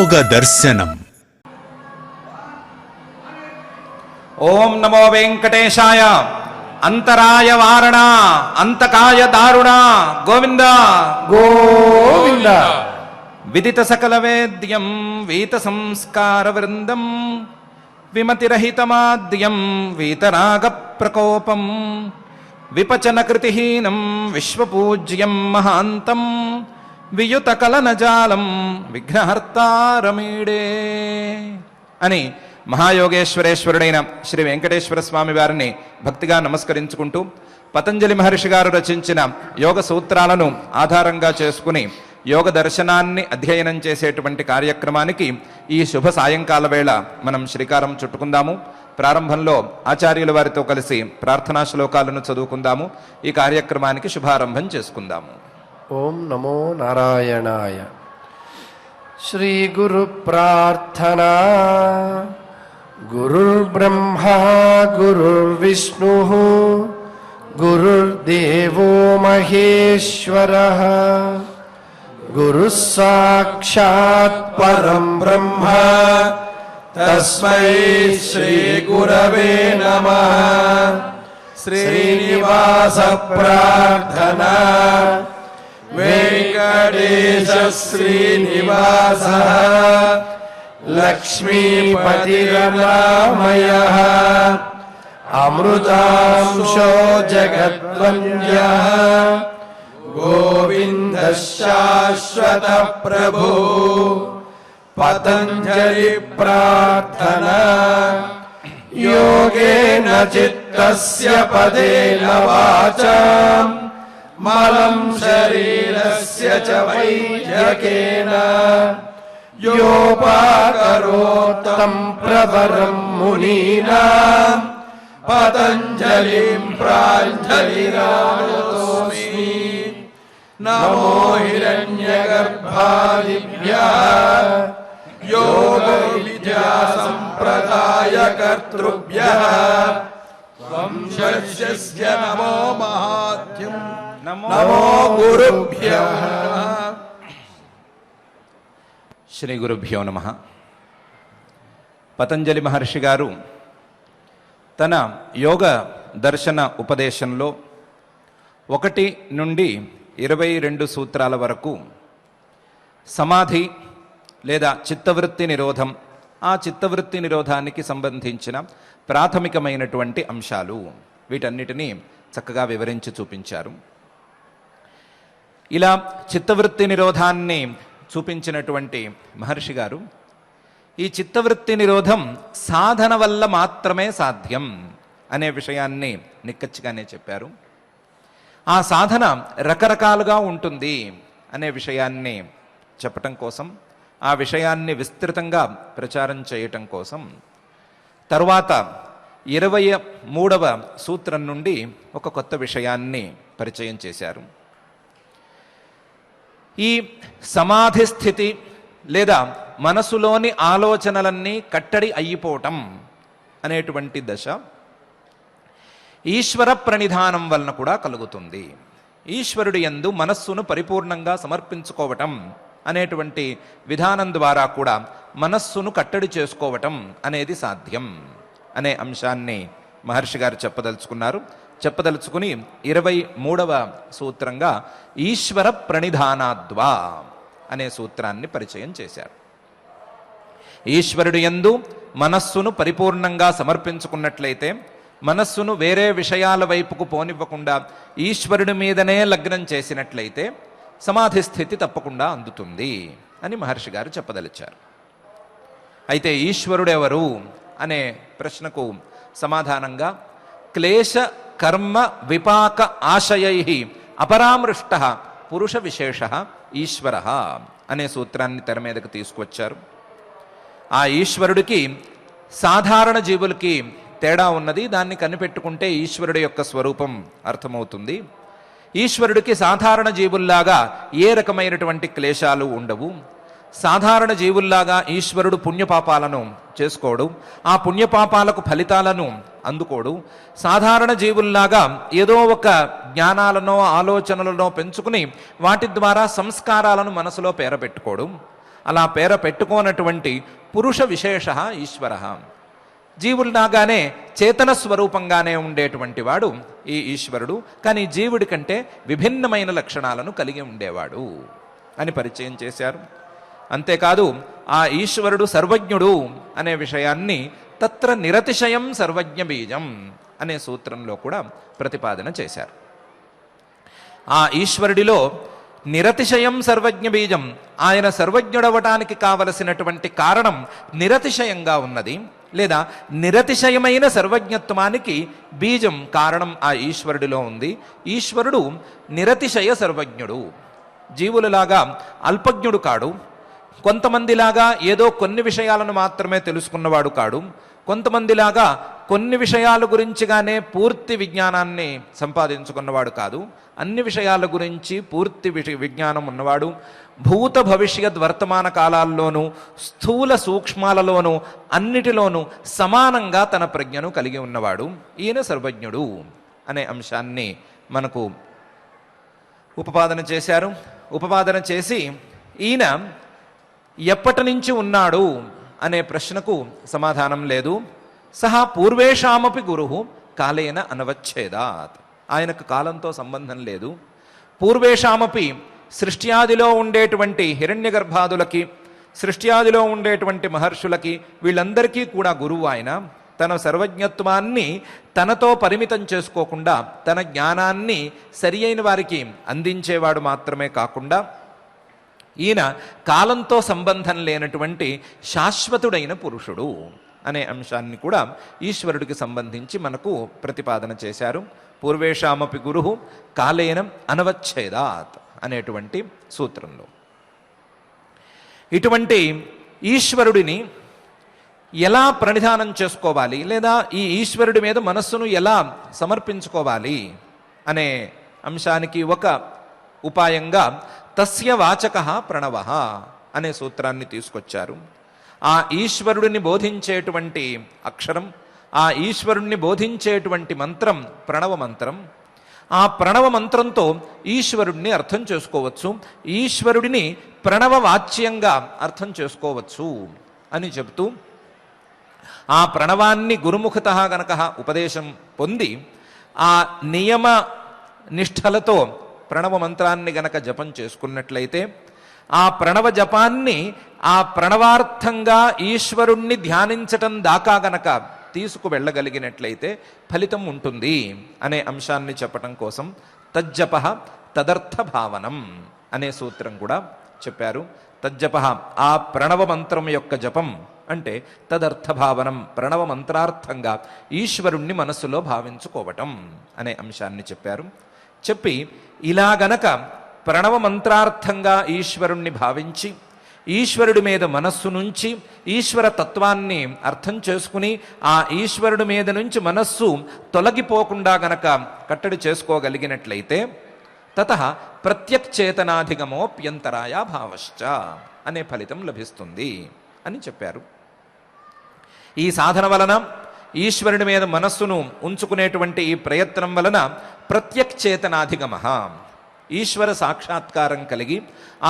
योग दर्शनम। ओम नमो वेंकटेशाय। अंतराय वारण अंतकाय दारुण गोविंद गोविंद। विदित सकल वेद्यं वीत संस्कार वृंदम विमतिरहितमाद्यं वीतराग प्रकोपम विपचन कृतिहीनं विश्वपूज्यं महांतं वियुत कलनजालं विघ्नहर्तारमीडे అని మహాయోగేశ్వరేశ్వరుడైన శ్రీ వెంకటేశ్వర స్వామి వారిని భక్తిగా నమస్కరించుకుంటూ పతంజలి మహర్షి గారు రచించిన యోగ సూత్రాలను ఆధారంగా చేసుకుని యోగ దర్శనాన్ని అధ్యయనం చేసేటువంటి కార్యక్రమానికి ఈ శుభ సాయంకాల వేళ మనం శ్రీకారం చుట్టుకుందాము. ప్రారంభంలో ఆచార్యుల వారితో కలిసి ప్రార్థనా శ్లోకాలను చదువుకుందాము. ఈ కార్యక్రమానికి శుభారంభం చేసుకుందాము. ఓం నమో నారాయణాయ. శ్రీ గురు ప్రార్థనా. గురుర్బ్రహ్మా గురుర్విష్ణుః గురుర్దేవో మహేశ్వరః గురుః సాక్షాత్ పరం బ్రహ్మ తస్మై శ్రీ గురవే నమః. శ్రీనివాస ప్రార్థనా. వెంకటేశ శ్రీనివాస లక్ష్మీపతిరమామయః అమృతాంశో జగద్వంద్యః గోవింద శాశ్వత ప్రభు. పతంజలి ప్రార్థనా. యోగేన చిత్తస్య పదేన వాచాం మలం శరీరస్య చ వైద్యకేన యోపాకరోత్తం ప్రవరం మునీనాం పతంజలిం ప్రాంజలిరానతోస్మి. నమో హిరణ్యగర్భాదిభ్యః యోగ విద్యా సంప్రదాయ కర్తృభ్యః వంశస్య నమో మహాత్యం నమో గురుభ్యః. శ్రీ గురుభ్యో నమః. పతంజలి మహర్షి గారు తన యోగ దర్శన ఉపదేశంలో 1 నుండి 22 సూత్రాల వరకు సమాధి లేదా చిత్తవృత్తి నిరోధం, ఆ చిత్తవృత్తి నిరోధానికి సంబంధించిన ప్రాథమికమైనటువంటి అంశాలు, వీటన్నిటినీ చక్కగా వివరించి చూపించారు. ఇలా చిత్తవృత్తి నిరోధాన్ని చూపించినటువంటి మహర్షి గారు ఈ చిత్తవృత్తి నిరోధం సాధన వల్ల మాత్రమే సాధ్యం అనే విషయాన్ని నిక్కచ్చిగానే చెప్పారు. ఆ సాధన రకరకాలుగా ఉంటుంది అనే విషయాన్ని చెప్పటం కోసం, ఆ విషయాన్ని విస్తృతంగా ప్రచారం చేయటం కోసం తరువాత 23వ సూత్రం నుండి ఒక కొత్త విషయాన్ని పరిచయం చేశారు. ఈ సమాధి స్థితి లేదా మనసులోని ఆలోచనలన్నీ కట్టడి అయిపోవటం అనేటువంటి దశ ఈశ్వర ప్రణిధానం వలన కూడా కలుగుతుంది. ఈశ్వరుడి యందు మనస్సును పరిపూర్ణంగా సమర్పించుకోవటం అనేటువంటి విధానం ద్వారా కూడా మనస్సును కట్టడి చేసుకోవటం అనేది సాధ్యం అనే అంశాన్ని మహర్షి గారు చెప్పదలుచుకుని 23వ సూత్రంగా ఈశ్వర ప్రణిధానాద్వా అనే సూత్రాన్ని పరిచయం చేశారు. ఈశ్వరుడు యందు మనస్సును పరిపూర్ణంగా సమర్పించుకున్నట్లయితే, మనస్సును వేరే విషయాల వైపుకు పోనివ్వకుండా ఈశ్వరుడి మీదనే లగ్నం చేసినట్లయితే సమాధి స్థితి తప్పకుండా అందుతుంది అని మహర్షి గారు చెప్పదలిచారు. అయితే ఈశ్వరుడెవరు అనే ప్రశ్నకు సమాధానంగా క్లేశ కర్మ విపాక ఆశయై అపరామృష్ట పురుష విశేష ఈశ్వర అనే సూత్రాన్ని తెర మీదకు తీసుకువచ్చారు. ఆ ఈశ్వరుడికి సాధారణ జీవులకి తేడా ఉన్నది. దాన్ని కనిపెట్టుకుంటే ఈశ్వరుడి యొక్క స్వరూపం అర్థమవుతుంది. ఈశ్వరుడికి సాధారణ జీవుల్లాగా ఏ రకమైనటువంటి క్లేశాలు ఉండవు. సాధారణ జీవుల్లాగా ఈశ్వరుడు పుణ్యపాపాలను చేసుకోడు, ఆ పుణ్యపాపాలకు ఫలితాలను అందుకోడు. సాధారణ జీవుల్లాగా ఏదో ఒక జ్ఞానాలనో ఆలోచనలనో పెంచుకుని వాటి ద్వారా సంస్కారాలను మనసులో పేరబెట్టుకోడు. అలా పేర పెట్టుకోనటువంటి పురుష విశేష ఈశ్వర. జీవుల్లాగానే చేతన స్వరూపంగానే ఉండేటువంటి వాడు ఈ ఈశ్వరుడు, కానీ జీవుడి కంటే విభిన్నమైన లక్షణాలను కలిగి ఉండేవాడు అని పరిచయం చేశారు. అంతేకాదు ఆ ఈశ్వరుడు సర్వజ్ఞుడు అనే విషయాన్ని తత్ర నిరతిశయం సర్వజ్ఞ బీజం అనే సూత్రంలో కూడా ప్రతిపాదన చేశారు. ఆ ఈశ్వరుడిలో నిరతిశయం సర్వజ్ఞ బీజం, ఆయన సర్వజ్ఞుడవటానికి కావలసినటువంటి కారణం నిరతిశయంగా ఉన్నది, లేదా నిరతిశయమైన సర్వజ్ఞత్వానికి బీజం కారణం ఆ ఈశ్వరుడిలో ఉంది. ఈశ్వరుడు నిరతిశయ సర్వజ్ఞుడు, జీవులలాగా అల్పజ్ఞుడు కాడు, కొంతమందిలాగా ఏదో కొన్ని విషయాలను మాత్రమే తెలుసుకున్నవాడు కాడు, కొంతమందిలాగా కొన్ని విషయాల గురించిగానే పూర్తి విజ్ఞానాన్ని సంపాదించుకున్నవాడు కాదు. అన్ని విషయాల గురించి పూర్తి విజ్ఞానం ఉన్నవాడు. భూత భవిష్యత్ వర్తమాన కాలాల్లోనూ స్థూల సూక్ష్మాలలోనూ అన్నిటిలోనూ సమానంగా తన ప్రజ్ఞను కలిగి ఉన్నవాడు. ఈయన సర్వజ్ఞుడు అనే అంశాన్ని మనకు ఉపపాదన చేశారు. ఉపపాదన చేసి ఈయన ఎప్పటి నుంచి ఉన్నాడు అనే ప్రశ్నకు సమాధానం లేదు. సహా పూర్వేషామపి గురు కాలేన అనవచ్ఛేదాత్. ఆయనకు కాలంతో సంబంధం లేదు. పూర్వేషామపి సృష్ట్యాదిలో ఉండేటువంటి హిరణ్యగర్భాదులకి, సృష్ట్యాదిలో ఉండేటువంటి మహర్షులకి, వీళ్ళందరికీ కూడా గురువు ఆయన. తన సర్వజ్ఞత్వాన్ని తనతో పరిమితం చేసుకోకుండా తన జ్ఞానాన్ని సరి అయిన వారికి అందించేవాడు మాత్రమే కాకుండా ఈయన కాలంతో సంబంధం లేనటువంటి శాశ్వతుడైన పురుషుడు అనే అంశాన్ని కూడా ఈశ్వరుడికి సంబంధించి మనకు ప్రతిపాదన చేశారు. పూర్వేషామపి గురు కాలేన అనవచ్ఛేదాత్ అనేటువంటి సూత్రంలో. ఇటువంటి ఈశ్వరుడిని ఎలా ప్రణిధానం చేసుకోవాలి, లేదా ఈ ఈశ్వరుడి మీద మనస్సును ఎలా సమర్పించుకోవాలి అనే అంశానికి ఒక ఉపాయంగా తస్య వాచక ప్రణవ అనే సూత్రాన్ని తీసుకొచ్చారు. ఆ ఈశ్వరుడిని బోధించేటువంటి అక్షరం, ఆ ఈశ్వరుణ్ణి బోధించేటువంటి మంత్రం ప్రణవ మంత్రం. ఆ ప్రణవ మంత్రంతో ఈశ్వరుడిని అర్థం చేసుకోవచ్చు, ఈశ్వరుడిని ప్రణవ వాచ్యంగా అర్థం చేసుకోవచ్చు అని చెబుతూ, ఆ ప్రణవాన్ని గురుముఖత గనక ఉపదేశం పొంది ఆ నియమ నిష్ఠలతో ప్రణవ మంత్రాన్ని గనక జపం చేసుకున్నట్లయితే, ఆ ప్రణవ జపాన్ని ఆ ప్రణవార్థంగా ఈశ్వరుణ్ణి ధ్యానించటం దాకా గనక తీసుకువెళ్ళగలిగినట్లయితే ఫలితం ఉంటుంది అనే అంశాన్ని చెప్పటం కోసం తజ్జప తదర్థ భావనం అనే సూత్రం కూడా చెప్పారు. తజ్జప ఆ ప్రణవ మంత్రం యొక్క జపం అంటే తదర్థ భావనం, ప్రణవ మంత్రార్థంగా ఈశ్వరుణ్ణి మనస్సులో భావించుకోవటం అనే అంశాన్ని చెప్పారు. చెప్పి ఇలా గనక ప్రణవ మంత్రార్థంగా ఈశ్వరుణ్ణి భావించి ఈశ్వరుడి మీద మనస్సు నుంచి ఈశ్వర తత్వాన్ని అర్థం చేసుకుని ఆ ఈశ్వరుడి మీద నుంచి మనస్సు తొలగిపోకుండా గనక కట్టడి చేసుకోగలిగినట్లయితే తతః ప్రత్యక్చేతనాధిగమోప్యంతరాయ భావశ్చ అనే ఫలితం లభిస్తుంది అని చెప్పారు. ఈ సాధన వలన, ఈశ్వరుడి మీద మనస్సును ఉంచుకునేటువంటి ఈ ప్రయత్నం వలన ప్రత్యక్చేతనాధిగమ, ఈశ్వర సాక్షాత్కారం కలిగి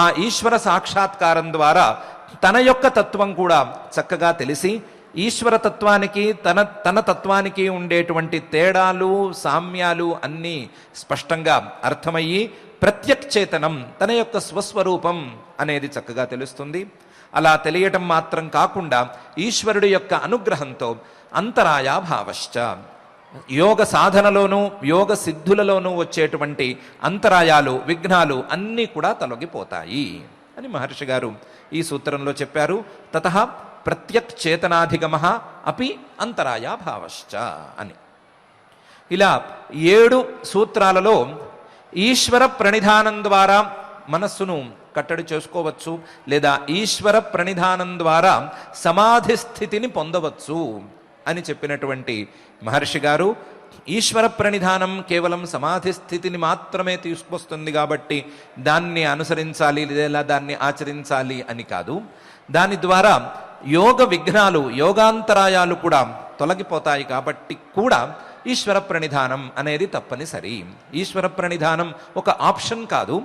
ఆ ఈశ్వర సాక్షాత్కారం ద్వారా తన యొక్క తత్వం కూడా చక్కగా తెలిసి ఈశ్వర తత్వానికి తన తత్వానికి ఉండేటువంటి తేడాలు సామ్యాలు అన్నీ స్పష్టంగా అర్థమయ్యి ప్రత్యక్చేతనం, తన యొక్క స్వస్వరూపం అనేది చక్కగా తెలుస్తుంది. అలా తెలియటం మాత్రం కాకుండా ఈశ్వరుడి యొక్క అనుగ్రహంతో అంతరాయ భావశ్చ, యోగ సాధనలోనూ యోగ సిద్ధులలోనూ వచ్చేటువంటి అంతరాయాలు విఘ్నాలు అన్నీ కూడా తొలగిపోతాయి అని మహర్షి గారు ఈ సూత్రంలో చెప్పారు. తతః ప్రత్యక్చేతనాధిగమ అపి అంతరాయ భావశ్చ అని. ఇలా 7 సూత్రాలలో ఈశ్వర ప్రణిధానం ద్వారా మనస్సును కట్టడి చేసుకోవచ్చు, లేదా ఈశ్వర ప్రణిధానం ద్వారా సమాధి స్థితిని పొందవచ్చు అని చెప్పినటువంటి మహర్షి గారు ఈశ్వర ప్రణిధానం కేవలం సమాధి స్థితిని మాత్రమే తీసుకొస్తుంది కాబట్టి దాన్ని అనుసరించాలి లేదా దాన్ని ఆచరించాలి అని కాదు. దాని ద్వారా యోగ విఘ్నాలు, యోగాంతరాయాలు కూడా తొలగిపోతాయి కాబట్టి కూడా ఈశ్వర ప్రణిధానం అనేది తప్పనిసరి. ఈశ్వర ప్రణిధానం ఒక ఆప్షన్ కాదు,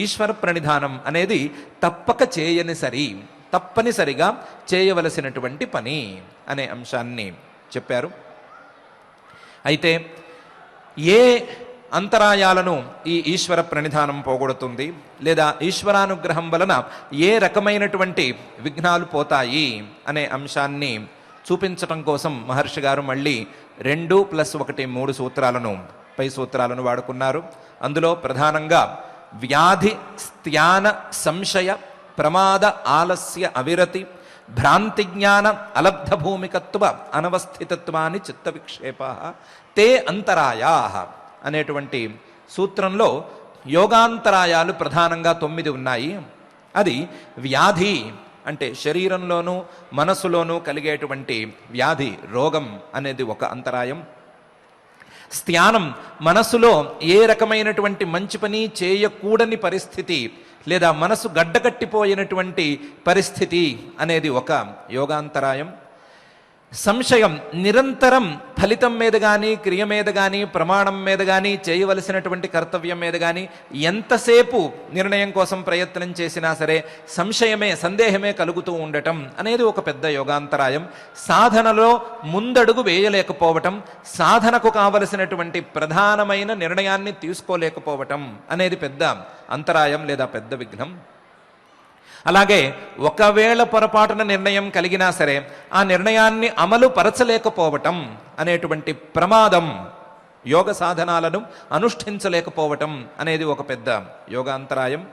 ఈశ్వర ప్రణిధానం అనేది తప్పక చేయనిసరి తప్పనిసరిగా చేయవలసినటువంటి పని అనే అంశాన్ని చెప్పారు. అయితే ఏ అంతరాయాలను ఈ ఈశ్వర ప్రణిధానం పోగొడుతుంది, లేదా ఈశ్వరానుగ్రహం వలన ఏ రకమైనటువంటి విఘ్నాలు పోతాయి అనే అంశాన్ని చూపించటం కోసం మహర్షి గారు మళ్ళీ 2+1 3 సూత్రాలను, పై సూత్రాలను వాడుకున్నారు. అందులో ప్రధానంగా వ్యాధి, స్థాన, సంశయ, ప్రమాద, ఆలస్య, అవిరతి, భ్రాంతి జ్ఞాన, అలబ్ధ భూమికత్వ, అనవస్థితత్వాన్ని చిత్త విక్షేప తే అంతరాయా అనేటువంటి సూత్రంలో యోగాంతరాయాలు ప్రధానంగా 9 ఉన్నాయి. అది వ్యాధి అంటే శరీరంలోనూ మనస్సులోనూ కలిగేటువంటి వ్యాధి, రోగం అనేది ఒక అంతరాయం. స్థానం, మనస్సులో ఏ రకమైనటువంటి మంచి పని చేయకూడని పరిస్థితి, లేదా మనసు గడ్డకట్టిపోయినటువంటి పరిస్థితి అనేది ఒక యోగాంతరాయం. సంశయం, నిరంతరం ఫలితం మీద కానీ, క్రియ మీద కానీ, ప్రమాణం మీద కానీ, చేయవలసినటువంటి కర్తవ్యం మీద కానీ ఎంతసేపు నిర్ణయం కోసం ప్రయత్నం చేసినా సరే సంశయమే, సందేహమే కలుగుతూ ఉండటం అనేది ఒక పెద్ద యోగాంతరాయం. సాధనలో ముందడుగు వేయలేకపోవటం, సాధనకు కావలసినటువంటి ప్రధానమైన నిర్ణయాన్ని తీసుకోలేకపోవటం అనేది పెద్ద అంతరాయం లేదా పెద్ద విఘ్నం. అలాగే ఒకవేళ పొరపాటున నిర్ణయం కలిగినా సరే ఆ నిర్ణయాన్ని అమలు పరచలేకపోవటం అనేటువంటి ప్రమాదం, యోగ సాధనాలను అనుష్ఠించలేకపోవటం అనేది ఒక పెద్ద యోగాంతరాయం.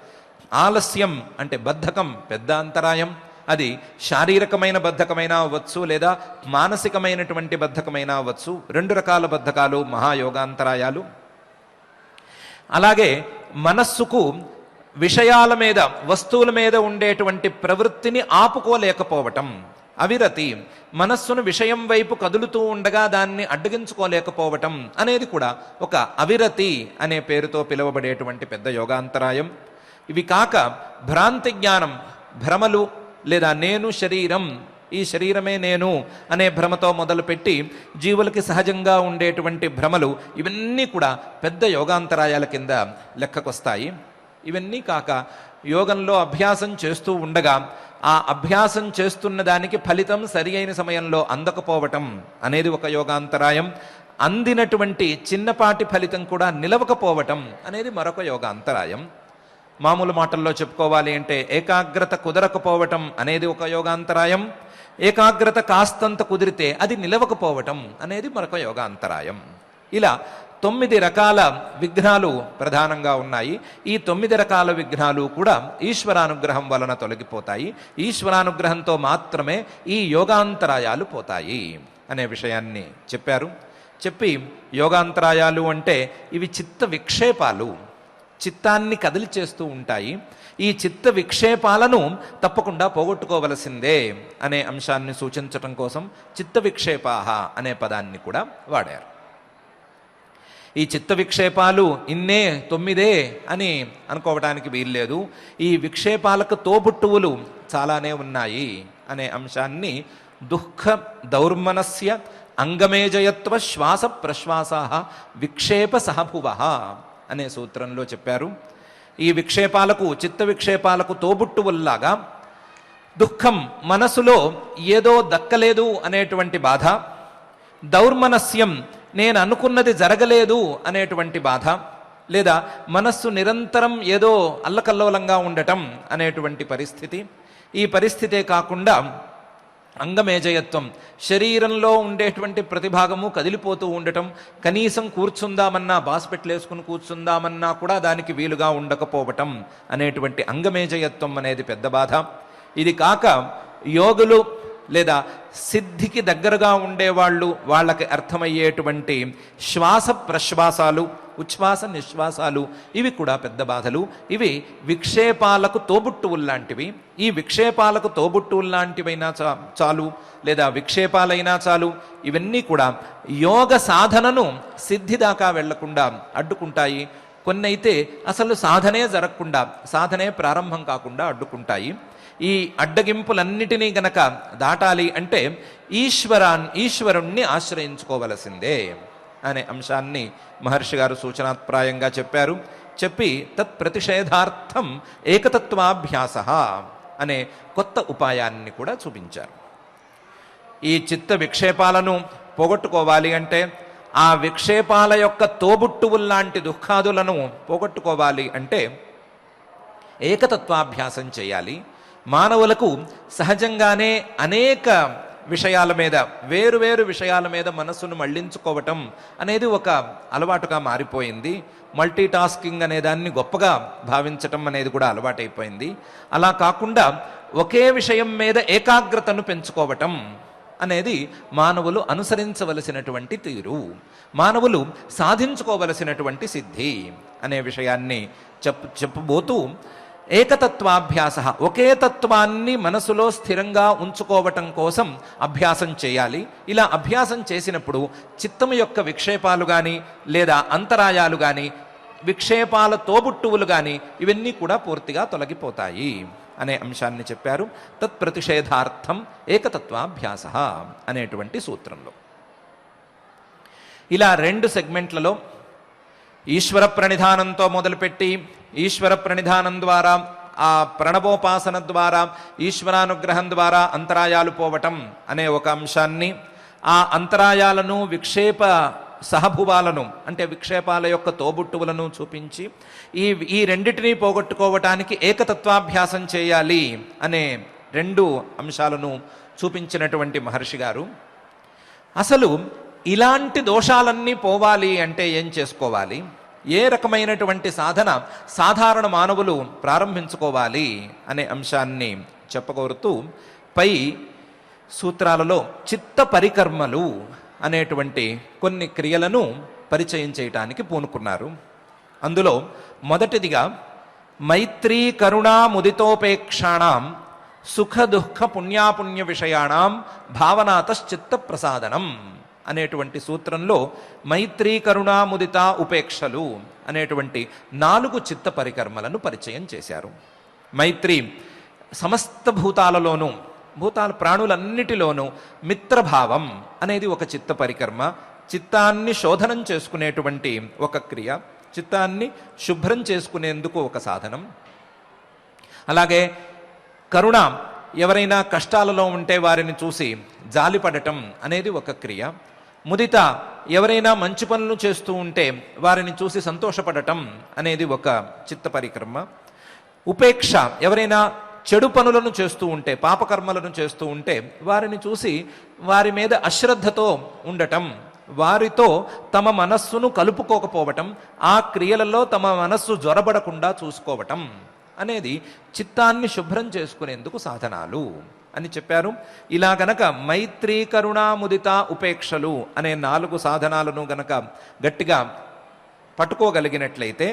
ఆలస్యం అంటే బద్ధకం, పెద్ద అంతరాయం. అది శారీరకమైన బద్ధకమైనా అవ్వచ్చు, లేదా మానసికమైనటువంటి బద్ధకమైనా అవ్వచ్చు. 2 రకాల బద్ధకాలు మహాయోగాంతరాయాలు. అలాగే మనస్సుకు విషయాల మీద, వస్తువుల మీద ఉండేటువంటి ప్రవృత్తిని ఆపుకోలేకపోవటం, అవిరతి, మనస్సును విషయం వైపు కదులుతూ ఉండగా దాన్ని అడ్డగించుకోలేకపోవటం అనేది కూడా ఒక అవిరతి అనే పేరుతో పిలువబడేటువంటి పెద్ద యోగాంతరాయం. ఇవి కాక భ్రాంతి జ్ఞానం, భ్రమలు, లేదా నేను శరీరం, ఈ శరీరమే నేను అనే భ్రమతో మొదలుపెట్టి జీవులకి సహజంగా ఉండేటువంటి భ్రమలు, ఇవన్నీ కూడా పెద్ద యోగాంతరాయాల కింద లెక్కకొస్తాయి. ఇవన్నీ కాక యోగంలో అభ్యాసం చేస్తూ ఉండగా ఆ అభ్యాసం చేస్తున్న దానికి ఫలితం సరి అయిన సమయంలో అందకపోవటం అనేది ఒక యోగాంతరాయం. అందినటువంటి చిన్నపాటి ఫలితం కూడా నిలవకపోవటం అనేది మరొక యోగాంతరాయం. మామూలు మాటల్లో చెప్పుకోవాలి అంటే ఏకాగ్రత కుదరకపోవటం అనేది ఒక యోగాంతరాయం. ఏకాగ్రత కాస్తంత కుదిరితే అది నిలవకపోవటం అనేది మరొక యోగాంతరాయం. ఇలా 9 రకాల విఘ్నాలు ప్రధానంగా ఉన్నాయి. ఈ 9 రకాల విఘ్నాలు కూడా ఈశ్వరానుగ్రహం వలన తొలగిపోతాయి. ఈశ్వరానుగ్రహంతో మాత్రమే ఈ యోగాంతరాయాలు పోతాయి అనే విషయాన్ని చెప్పారు. చెప్పి యోగాంతరాయాలు అంటే ఇవి చిత్త విక్షేపాలు, చిత్తాన్ని కదిలి చేస్తూ ఉంటాయి. ఈ చిత్త విక్షేపాలను తప్పకుండా పోగొట్టుకోవలసిందే అనే అంశాన్ని సూచించటం కోసం చిత్త విక్షేపాహ అనే పదాన్ని కూడా వాడారు. ఈ చిత్త విక్షేపాలు ఇన్నే 9 అని అనుకోవడానికి వీల్లేదు. ఈ విక్షేపాలకు తోబుట్టువులు చాలానే ఉన్నాయి అనే అంశాన్ని దుఃఖ దౌర్మనస్య అంగమేజయత్వ శ్వాస ప్రశ్వాస విక్షేప సహభువ అనే సూత్రంలో చెప్పారు. ఈ విక్షేపాలకు, చిత్త విక్షేపాలకు తోబుట్టువుల్లాగా దుఃఖం, మనసులో ఏదో దక్కలేదు అనేటువంటి బాధ, దౌర్మనస్యం, నేను అనుకున్నది జరగలేదు అనేటువంటి బాధ, లేదా మనస్సు నిరంతరం ఏదో అల్లకల్లోలంగా ఉండటం అనేటువంటి పరిస్థితి. ఈ పరిస్థితే కాకుండా అంగమేజయత్వం, శరీరంలో ఉండేటువంటి ప్రతిభాగము కదిలిపోతూ ఉండటం, కనీసం కూర్చుందామన్నా, బాస్పెట్లేసుకుని కూర్చుందామన్నా కూడా దానికి వీలుగా ఉండకపోవటం అనేటువంటి అంగమేజయత్వం అనేది పెద్ద బాధ. ఇది కాక యోగులు లేదా సిద్ధికి దగ్గరగా ఉండేవాళ్ళు, వాళ్ళకి అర్థమయ్యేటువంటి శ్వాస ప్రశ్వాసాలు, ఉచ్ఛ్వాస నిశ్వాసాలు, ఇవి కూడా పెద్ద బాధలు. ఇవి విక్షేపాలకు తోబుట్టువుల్లాంటివి. ఈ విక్షేపాలకు తోబుట్టువుల్లాంటివైనా చాలు, లేదా విక్షేపాలైనా చాలు, ఇవన్నీ కూడా యోగ సాధనను సిద్ధి దాకా వెళ్లకుండా అడ్డుకుంటాయి. కొన్ని అయితే అసలు సాధనే జరగకుండా, సాధనే ప్రారంభం కాకుండా అడ్డుకుంటాయి. ఈ అడ్డగింపులన్నిటినీ గనక దాటాలి అంటే ఈశ్వరుణ్ణి ఆశ్రయించుకోవలసిందే అనే అంశాన్ని మహర్షి గారు సూచనాప్రాయంగా చెప్పారు. చెప్పి తత్ ప్రతిషేధార్థం ఏకతత్వాభ్యాస అనే కొత్త ఉపాయాన్ని కూడా చూపించారు. ఈ చిత్త విక్షేపాలను పోగొట్టుకోవాలి అంటే, ఆ విక్షేపాల యొక్క తోబుట్టువుల్లాంటి దుఃఖాదులను పోగొట్టుకోవాలి అంటే ఏకతత్వాభ్యాసం చేయాలి. మానవులకు సహజంగానే అనేక విషయాల మీద, వేరువేరు విషయాల మీద మనస్సును మళ్లించుకోవటం అనేది ఒక అలవాటుగా మారిపోయింది. మల్టీ టాస్కింగ్ అనే దాన్ని గొప్పగా భావించటం అనేది కూడా అలవాటైపోయింది. అలా కాకుండా ఒకే విషయం మీద ఏకాగ్రతను పెంచుకోవటం అనేది మానవులు అనుసరించవలసినటువంటి తీరు, మానవులు సాధించుకోవలసినటువంటి సిద్ధి అనే విషయాన్ని చెప్పబోతూ ఏకతత్వాభ్యాస, ఒకే తత్వాన్ని మనసులో స్థిరంగా ఉంచుకోవటం కోసం అభ్యాసం చేయాలి. ఇలా అభ్యాసం చేసినప్పుడు చిత్తం యొక్క విక్షేపాలు కానీ లేదా అంతరాయాలు కానీ విక్షేపాల తోబుట్టువులు కానీ ఇవన్నీ కూడా పూర్తిగా తొలగిపోతాయి అనే అంశాన్ని చెప్పారు. తత్ప్రతిషేధార్థం ఏకతత్వాభ్యాస అనేటువంటి సూత్రంలో. ఇలా 2 సెగ్మెంట్లలో ఈశ్వర ప్రణిధానంతో మొదలుపెట్టి ఈశ్వర ప్రణిధానం ద్వారా, ఆ ప్రణవోపాసన ద్వారా, ఈశ్వరానుగ్రహం ద్వారా అంతరాయాలు పోవటం అనే ఒక అంశాన్ని, ఆ అంతరాయాలను విక్షేప సహభువాలను అంటే విక్షేపాల యొక్క తోబుట్టువులను చూపించి ఈ రెండిటినీ పోగొట్టుకోవటానికి ఏకతత్వాభ్యాసం చేయాలి అనే 2 అంశాలను చూపించినటువంటి మహర్షి గారు, అసలు ఇలాంటి దోషాలన్నీ పోవాలి అంటే ఏం చేసుకోవాలి, ఏ రకమైనటువంటి సాధన సాధారణ మానవులు ప్రారంభించుకోవాలి అనే అంశాన్ని చెప్పగోరుతూ పై సూత్రాలలో చిత్త పరికర్మలు అనేటువంటి కొన్ని క్రియలను పరిచయం చేయటానికి పూనుకున్నారు. అందులో మొదటిదిగా మైత్రీ కరుణా ముదితోపేక్షాణం సుఖ దుఃఖ పుణ్యాపుణ్య విషయాణం భావనాతశ్చిత్త ప్రసాదనం అనేటువంటి సూత్రంలో మైత్రీ కరుణా ముదిత ఉపేక్షలు అనేటువంటి 4 చిత్త పరికర్మలను పరిచయం చేశారు. మైత్రి సమస్త భూతాలలోనూ, ప్రాణులన్నిటిలోనూ మిత్రభావం అనేది ఒక చిత్త పరికర్మ, చిత్తాన్ని శోధనం చేసుకునేటువంటి ఒక క్రియ, చిత్తాన్ని శుభ్రం చేసుకునేందుకు ఒక సాధనం. అలాగే కరుణ, ఎవరైనా కష్టాలలో ఉంటే వారిని చూసి జాలిపడటం అనేది ఒక క్రియ. ముదిత, ఎవరైనా మంచి పనులు చేస్తూ ఉంటే వారిని చూసి సంతోషపడటం అనేది ఒక చిత్త పరికర్మ. ఉపేక్ష, ఎవరైనా చెడు పనులను చేస్తూ ఉంటే, పాపకర్మలను చేస్తూ ఉంటే వారిని చూసి వారి మీద అశ్రద్ధతో ఉండటం, వారితో తమ మనస్సును కలుపుకోకపోవటం, ఆ క్రియలలో తమ మనస్సు జ్వరబడకుండా చూసుకోవటం అనేది చిత్తాన్ని శుభ్రం చేసుకునేందుకు సాధనాలు అని చెప్పారు. ఇలా గనక మైత్రీ కరుణా ముదిత ఉపేక్షలు అనే 4 సాధనాలను గనక గట్టిగా పట్టుకోగలిగినట్లయితే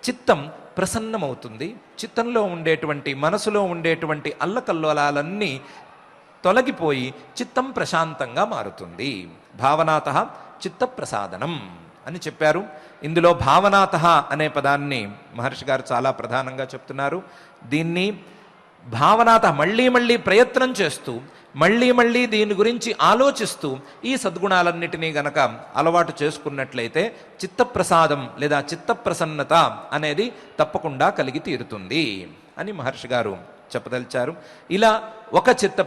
చిత్తం ప్రసన్నమవుతుంది. చిత్తంలో ఉండేటువంటి, మనసులో ఉండేటువంటి అల్లకల్లోలాలన్నీ తొలగిపోయి చిత్తం ప్రశాంతంగా మారుతుంది. భావనాత చిత్త ప్రసాదనం అని చెప్పారు. ఇందులో భావనాత అనే పదాన్ని మహర్షి గారు చాలా ప్రధానంగా చెప్తున్నారు. దీన్ని భావనాత మళ్ళీ మళ్ళీ ప్రయత్నం చేస్తూ, మళ్ళీ దీని గురించి ఆలోచిస్తూ ఈ సద్గుణాలన్నిటినీ గనక అలవాటు చేసుకున్నట్లయితే చిత్తప్రసాదం లేదా చిత్తప్రసన్నత అనేది తప్పకుండా కలిగి తీరుతుంది అని మహర్షి గారు చెప్పదలిచారు. ఇలా ఒక చిత్త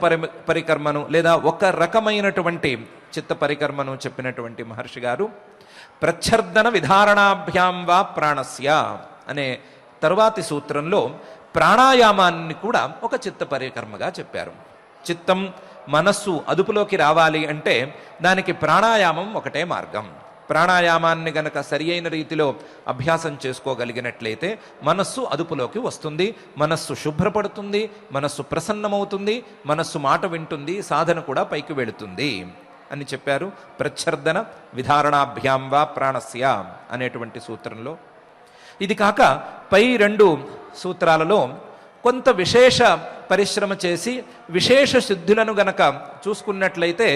పరికర్మను లేదా ఒక రకమైనటువంటి చిత్త పరికర్మను చెప్పినటువంటి మహర్షి గారు ప్రచ్ఛర్దన విధారణాభ్యాం వా ప్రాణస్య అనే తరువాతి సూత్రంలో ప్రాణాయామాన్ని కూడా ఒక చిత్త పరికర్మగా చెప్పారు. చిత్తం, మనస్సు అదుపులోకి రావాలి అంటే దానికి ప్రాణాయామం ఒకటే మార్గం. ప్రాణాయామాన్ని గనక సరి అయిన రీతిలో అభ్యాసం చేసుకోగలిగినట్లయితే మనస్సు అదుపులోకి వస్తుంది, మనస్సు శుభ్రపడుతుంది, మనస్సు ప్రసన్నమవుతుంది, మనస్సు మాట వింటుంది, సాధన కూడా పైకి వెళుతుంది అని చెప్పారు. ప్రచ్ఛర్దన విధారణాభ్యాం వా ప్రాణస్య అనేటువంటి సూత్రంలో. ఇది కాక పై 2 సూత్రాలలో కొంత విశేష పరిశ్రమ చేసి విశేష సిద్ధులను గనక చూసుకున్నట్లయితే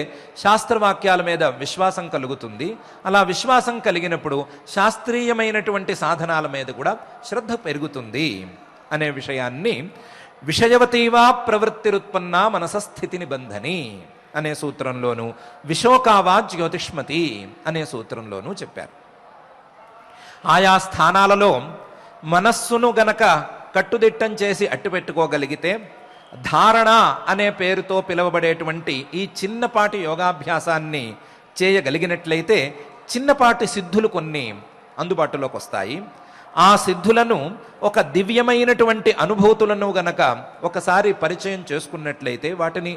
శాస్త్రవాక్యాల మీద విశ్వాసం కలుగుతుంది. అలా విశ్వాసం కలిగినప్పుడు శాస్త్రీయమైనటువంటి సాధనాల మీద కూడా శ్రద్ధ పెరుగుతుంది అనే విషయాన్ని విషయవతీవా ప్రవృత్తిరుత్పన్న మనసస్థితి నిబంధని అనే సూత్రంలోనూ, విశోకావా జ్యోతిష్మతి అనే సూత్రంలోనూ చెప్పారు. ఆయా స్థానాలలో మనస్సును గనక కట్టుదిట్టం చేసి అట్టు పెట్టుకోగలిగితే ధారణ అనే పేరుతో పిలువబడేటువంటి ఈ చిన్నపాటి యోగాభ్యాసాన్ని చేయగలిగినట్లయితే చిన్నపాటి సిద్ధులు కొన్ని అందుబాటులోకి వస్తాయి. ఆ సిద్ధులను ఒక దివ్యమైనటువంటి అనుభూతులను గనక ఒకసారి పరిచయం చేసుకున్నట్లయితే, వాటిని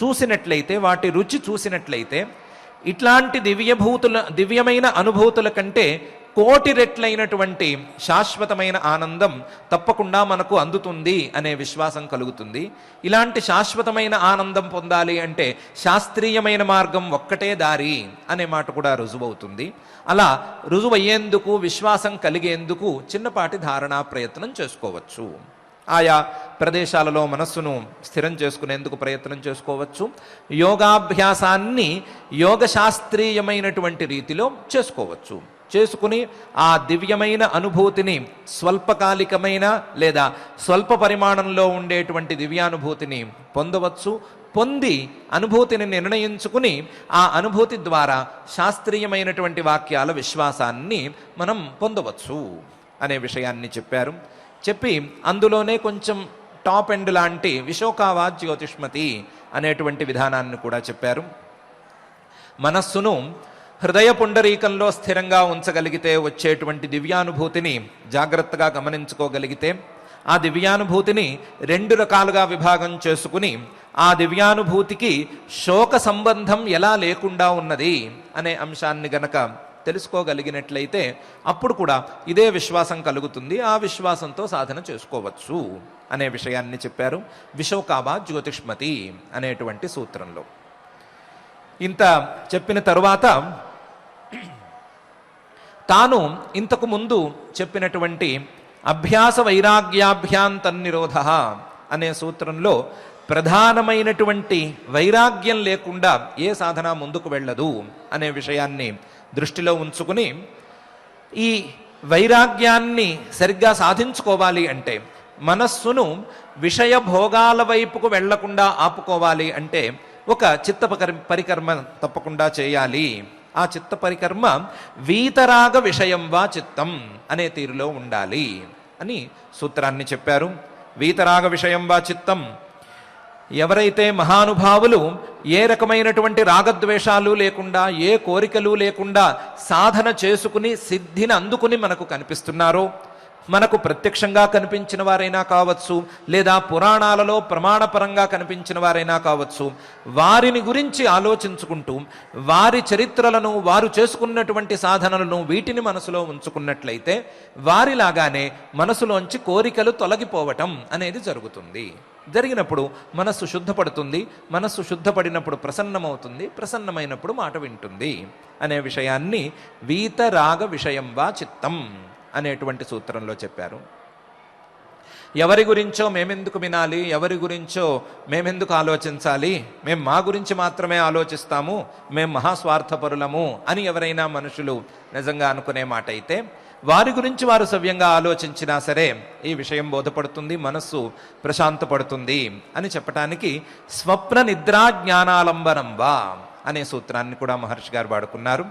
చూసినట్లయితే, వాటి రుచి చూసినట్లయితే, ఇట్లాంటి దివ్యమైన అనుభూతుల కంటే కోటి రెట్లైనటువంటి శాశ్వతమైన ఆనందం తప్పకుండా మనకు అందుతుంది అనే విశ్వాసం కలుగుతుంది. ఇలాంటి శాశ్వతమైన ఆనందం పొందాలి అంటే శాస్త్రీయమైన మార్గం ఒక్కటే దారి అనే మాట కూడా రుజువవుతుంది. అలా రుజువయ్యేందుకు, విశ్వాసం కలిగేందుకు చిన్నపాటి ధారణా ప్రయత్నం చేసుకోవచ్చు. ఆయా ప్రదేశాలలో మనస్సును స్థిరం చేసుకునేందుకు ప్రయత్నం చేసుకోవచ్చు. యోగాభ్యాసాన్ని యోగశాస్త్రీయమైనటువంటి రీతిలో చేసుకోవచ్చు. చేసుకుని ఆ దివ్యమైన అనుభూతిని, స్వల్పకాలికమైన లేదా స్వల్ప పరిమాణంలో ఉండేటువంటి దివ్యానుభూతిని పొందవచ్చు. పొంది అనుభూతిని నిర్ణయించుకుని ఆ అనుభూతి ద్వారా శాస్త్రీయమైనటువంటి వాక్యాల విశ్వాసాన్ని మనం పొందవచ్చు అనే విషయాన్ని చెప్పారు. చెప్పి అందులోనే కొంచెం టాప్ ఎండ్ లాంటి విశోకావా జ్యోతిష్మతి అనేటువంటి విధానాన్ని కూడా చెప్పారు. మనస్సును హృదయ పుండరీకంలో స్థిరంగా ఉంచగలిగితే వచ్చేటువంటి దివ్యానుభూతిని జాగ్రత్తగా గమనించుకోగలిగితే, ఆ దివ్యానుభూతిని 2 రకాలుగా విభాగం చేసుకుని ఆ దివ్యానుభూతికి శోక సంబంధం ఎలా లేకుండా ఉన్నది అనే అంశాన్ని గనక తెలుసుకోగలిగినట్లయితే అప్పుడు కూడా ఇదే విశ్వాసం కలుగుతుంది. ఆ విశ్వాసంతో సాధన చేసుకోవచ్చు అనే విషయాన్ని చెప్పారు విశోకావా జ్యోతిష్మతి అనేటువంటి సూత్రంలో. ఇంత చెప్పిన తరువాత తాను ఇంతకు ముందు చెప్పినటువంటి అభ్యాస వైరాగ్యాభ్యాంతన్నిరోధ అనే సూత్రంలో ప్రధానమైనటువంటి వైరాగ్యం లేకుండా ఏ సాధన ముందుకు వెళ్ళదు అనే విషయాన్ని దృష్టిలో ఉంచుకుని, ఈ వైరాగ్యాన్ని సరిగ్గా సాధించుకోవాలి అంటే, మనస్సును విషయ భోగాల వైపుకు వెళ్లకుండా ఆపుకోవాలి అంటే ఒక చిత్త పరికర్మ తప్పకుండా చేయాలి. ఆ చిత్త పరికర్మ వీతరాగ విషయం వా చిత్తం అనే తీరులో ఉండాలి అని సూత్రాన్ని చెప్పారు. వీతరాగ విషయం వా చిత్తం, ఎవరైతే మహానుభావులు ఏ రకమైనటువంటి రాగద్వేషాలు లేకుండా, ఏ కోరికలు లేకుండా సాధన చేసుకుని సిద్ధిని అందుకుని మనకు కనిపిస్తున్నారో, మనకు ప్రత్యక్షంగా కనిపించిన వారైనా కావచ్చు, లేదా పురాణాలలో ప్రమాణపరంగా కనిపించిన వారైనా కావచ్చు, వారిని గురించి ఆలోచించుకుంటూ వారి చరిత్రలను, వారు చేసుకున్నటువంటి సాధనలను, వీటిని మనసులో ఉంచుకున్నట్లయితే వారిలాగానే మనసులోంచి కోరికలు తొలగిపోవటం అనేది జరుగుతుంది. జరిగినప్పుడు మనస్సు శుద్ధపడుతుంది. మనస్సు శుద్ధపడినప్పుడు ప్రసన్నమవుతుంది. ప్రసన్నమైనప్పుడు మాట వింటుంది అనే విషయాన్ని వీతరాగ విషయం వా చిత్తం అనేటువంటి సూత్రంలో చెప్పారు. ఎవరి గురించో మేమెందుకు వినాలి, ఎవరి గురించో మేమెందుకు ఆలోచించాలి, మేము మా గురించి మాత్రమే ఆలోచిస్తాము, మేము మహాస్వార్థపరులము అని ఎవరైనా మనుషులు నిజంగా అనుకునే మాట అయితే, వారి గురించి వారు సవ్యంగా ఆలోచించినా సరే ఈ విషయం బోధపడుతుంది, మనస్సు ప్రశాంతపడుతుంది అని చెప్పటానికి స్వప్న నిద్రా జ్ఞానాలంబనం వా అనే సూత్రాన్ని కూడా మహర్షి గారు వాడుకున్నారు.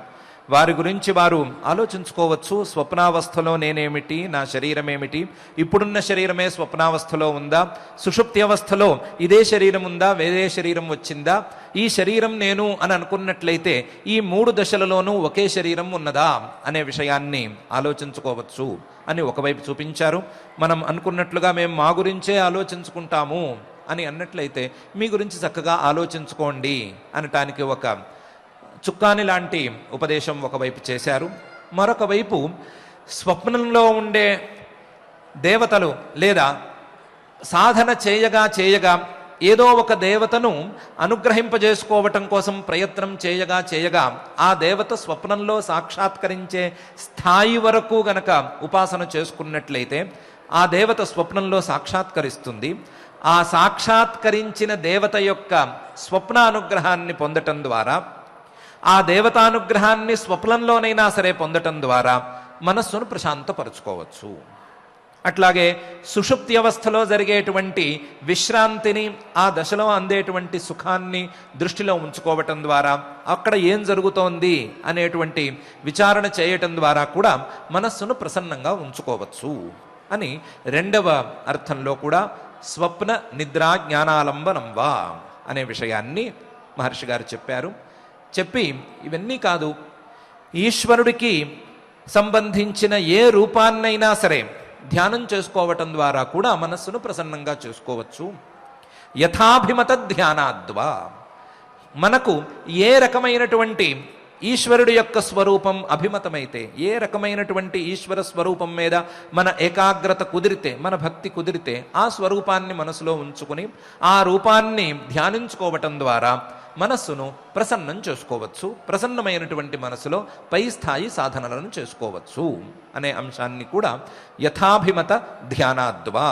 వారి గురించి వారు ఆలోచించుకోవచ్చు. స్వప్నావస్థలో నేనేమిటి, నా శరీరం ఏమిటి, ఇప్పుడున్న శరీరమే స్వప్నావస్థలో ఉందా, సుషుప్తి అవస్థలో ఇదే శరీరం ఉందా, వేరే శరీరం వచ్చిందా, ఈ శరీరం నేను అని అనుకున్నట్లయితే ఈ 3 దశలలోనూ ఒకే శరీరం ఉన్నదా అనే విషయాన్ని ఆలోచించుకోవచ్చు అని ఒకవైపు చూపించారు. మనం అనుకున్నట్లుగా మేము మా గురించే ఆలోచించుకుంటాము అని అన్నట్లయితే మీ గురించి చక్కగా ఆలోచించుకోండి అనటానికి ఒక చుక్కాని లాంటి ఉపదేశం ఒకవైపు చేశారు. మరొక వైపు స్వప్నంలో ఉండే దేవతలు లేదా సాధన చేయగా ఏదో ఒక దేవతను అనుగ్రహింపజేసుకోవటం కోసం ప్రయత్నం చేయగా ఆ దేవత స్వప్నంలో సాక్షాత్కరించే స్థాయి వరకు గనక ఉపాసన చేసుకున్నట్లయితే ఆ దేవత స్వప్నంలో సాక్షాత్కరిస్తుంది. ఆ సాక్షాత్కరించిన దేవత యొక్క స్వప్న అనుగ్రహాన్ని పొందటం ద్వారా, ఆ దేవతానుగ్రహాన్ని స్వప్నంలోనైనా సరే పొందటం ద్వారా మనస్సును ప్రశాంతపరుచుకోవచ్చు. అట్లాగే సుషుప్తి అవస్థలో జరిగేటువంటి విశ్రాంతిని, ఆ దశలో అందేటువంటి సుఖాన్ని దృష్టిలో ఉంచుకోవటం ద్వారా, అక్కడ ఏం జరుగుతోంది అనేటువంటి విచారణ చేయటం ద్వారా కూడా మనస్సును ప్రసన్నంగా ఉంచుకోవచ్చు అని రెండవ అర్థంలో కూడా స్వప్న నిద్రా జ్ఞానాలంబనం వా అనే విషయాన్ని మహర్షి గారు చెప్పారు. చెప్పి ఇవన్నీ కాదు, ఈశ్వరుడికి సంబంధించిన ఏ రూపాన్నైనా సరే ధ్యానం చేసుకోవటం ద్వారా కూడా మనస్సును ప్రసన్నంగా చేసుకోవచ్చు. యథాభిమత ధ్యానాద్వా, మనకు ఏ రకమైనటువంటి ఈశ్వరుడి యొక్క స్వరూపం అభిమతమైతే, ఏ రకమైనటువంటి ఈశ్వర స్వరూపం మీద మన ఏకాగ్రత కుదిరితే, మన భక్తి కుదిరితే, ఆ స్వరూపాన్ని మనసులో ఉంచుకుని ఆ రూపాన్ని ధ్యానించుకోవటం ద్వారా మనస్సును ప్రసన్నం చేసుకోవచ్చు. ప్రసన్నమైనటువంటి మనసులో పై స్థాయి సాధనలను చేసుకోవచ్చు అనే అంశాన్ని కూడా యథాభిమత ధ్యానాద్వా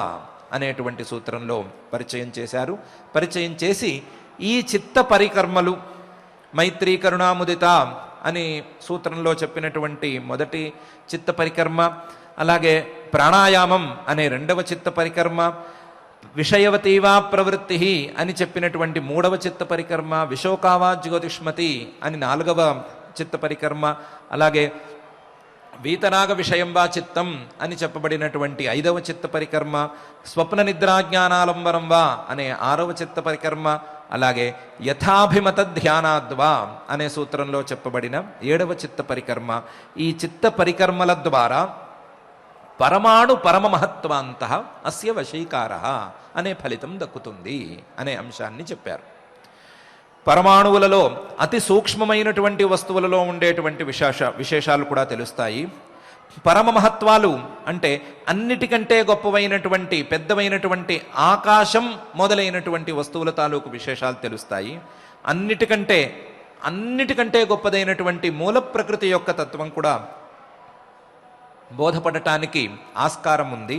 అనేటువంటి సూత్రంలో పరిచయం చేశారు. పరిచయం చేసి ఈ చిత్త పరికర్మలు, మైత్రీ కరుణాముదిత అని సూత్రంలో చెప్పినటువంటి మొదటి చిత్త పరికర్మ, అలాగే ప్రాణాయామం అనే రెండవ చిత్త పరికర్మ, విషయవతీవా ప్రవృత్తి అని చెప్పినటువంటి మూడవ చిత్త పరికర్మ, విశోకావా జ్యోతిష్మతి అని నాలుగవ చిత్త పరికర్మ, అలాగే వీతరాగ విషయంబా చిత్తం అని చెప్పబడినటువంటి ఐదవ చిత్త పరికర్మ, స్వప్న నిద్రాజ్ఞానాలంబరం వా అనే ఆరవ చిత్త పరికర్మ, అలాగే యథాభిమత ధ్యానాద్వా అనే సూత్రంలో చెప్పబడిన ఏడవ చిత్త పరికర్మ. ఈ చిత్త పరికర్మల ద్వారా పరమాణు పరమ మహత్వాంత అస్య వశీకార అనే ఫలితం దక్కుతుంది అనే అంశాన్ని చెప్పారు. పరమాణువులలో అతి సూక్ష్మమైనటువంటి వస్తువులలో ఉండేటువంటి విశేషాలు కూడా తెలుస్తాయి. పరమ మహత్వాలు అంటే అన్నిటికంటే గొప్పవైనటువంటి పెద్దవైనటువంటి ఆకాశం మొదలైనటువంటి వస్తువుల తాలూకు విశేషాలు తెలుస్తాయి. అన్నిటికంటే గొప్పదైనటువంటి మూల ప్రకృతి యొక్క తత్వం కూడా బోధపడటానికి ఆస్కారం ఉంది.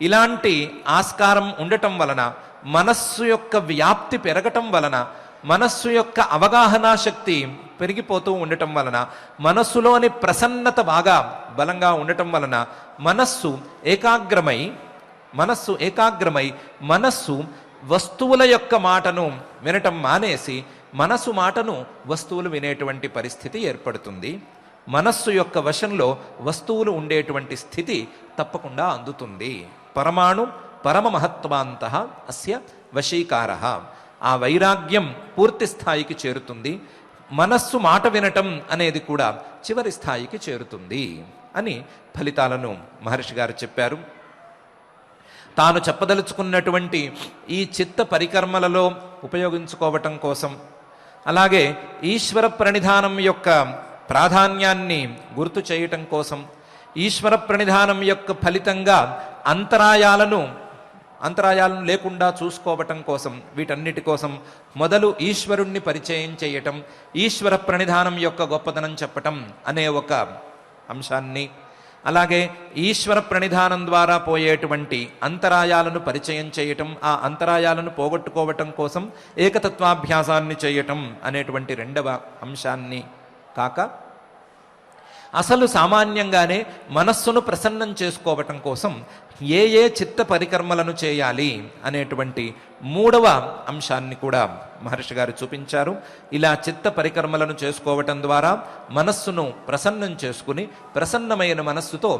ఇలాంటి ఆస్కారం ఉండటం వలన, మనస్సు యొక్క వ్యాప్తి పెరగటం వలన, మనస్సు యొక్క అవగాహనా శక్తి పెరిగిపోతూ ఉండటం వలన, మనస్సులోని ప్రసన్నత బాగా బలంగా ఉండటం వలన మనస్సు ఏకాగ్రమై మనస్సు వస్తువుల యొక్క మాటను వినటం మానేసి మనస్సు మాటను వస్తువులు వినేటువంటి పరిస్థితి ఏర్పడుతుంది. మనస్సు యొక్క వశంలో వస్తువులు ఉండేటువంటి స్థితి తప్పకుండా అందుతుంది. పరమాణు పరమ మహత్వాంత అస్య వశీకార, ఆ వైరాగ్యం పూర్తి స్థాయికి చేరుతుంది. మనస్సు మాట వినటం అనేది కూడా చివరి స్థాయికి చేరుతుంది అని ఫలితాలను మహర్షి గారు చెప్పారు. తాను చెప్పదలుచుకున్నటువంటి ఈ చిత్త పరికర్మలలో ఉపయోగించుకోవటం కోసం, అలాగే ఈశ్వర ప్రణిధానం యొక్క ప్రాధాన్యాన్ని గుర్తు చేయటం కోసం, ఈశ్వర ప్రణిధానం యొక్క ఫలితంగా అంతరాయాలను లేకుండా చూసుకోవటం కోసం, వీటన్నిటి కోసం మొదలు ఈశ్వరుణ్ణి పరిచయం చేయటం, ఈశ్వర ప్రణిధానం యొక్క గొప్పదనం చెప్పటం అనే ఒక అంశాన్ని, అలాగే ఈశ్వర ప్రణిధానం ద్వారా పోయేటువంటి అంతరాయాలను పరిచయం చేయటం, ఆ అంతరాయాలను పోగొట్టుకోవటం కోసం ఏకతత్వాభ్యాసాన్ని చేయటం అనేటువంటి రెండవ అంశాన్ని కాక, అసలు సామాన్యంగానే మనస్సును ప్రసన్నం చేసుకోవటం కోసం ఏ చిత్త పరికర్మలను చేయాలి అనేటువంటి మూడవ అంశాన్ని కూడా మహర్షి గారు చూపించారు. ఇలా చిత్త పరికర్మలను చేసుకోవటం ద్వారా మనస్సును ప్రసన్నం చేసుకుని, ప్రసన్నమైన మనస్సుతో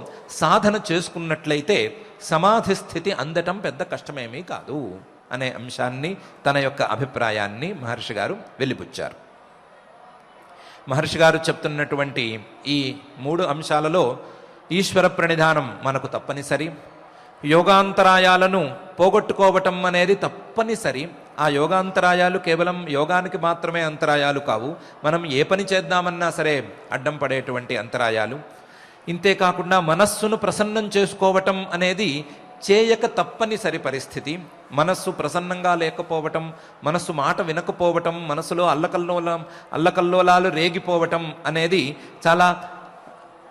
సాధన చేసుకున్నట్లయితే సమాధి స్థితి అందటం పెద్ద కష్టమేమీ కాదు అనే అంశాన్ని, తన యొక్క అభిప్రాయాన్ని మహర్షి గారు వెలిబుచ్చారు. మహర్షి గారు చెప్తున్నటువంటి ఈ మూడు అంశాలలో ఈశ్వర ప్రణిధానం మనకు తప్పనిసరి, యోగాంతరాయాలను పోగొట్టుకోవటం అనేది తప్పనిసరి. ఆ యోగాంతరాయాలు కేవలం యోగానికి మాత్రమే అంతరాయాలు కావు, మనం ఏ పని చేద్దామన్నా సరే అడ్డం పడేటువంటి అంతరాయాలు. ఇంతేకాకుండా మనస్సును ప్రసన్నం చేసుకోవటం అనేది చేయక తప్పనిసరి పరిస్థితి. మనస్సు ప్రసన్నంగా లేకపోవటం, మనస్సు మాట వినకపోవటం, మనసులో అల్లకల్లోలాలు రేగిపోవటం అనేది చాలా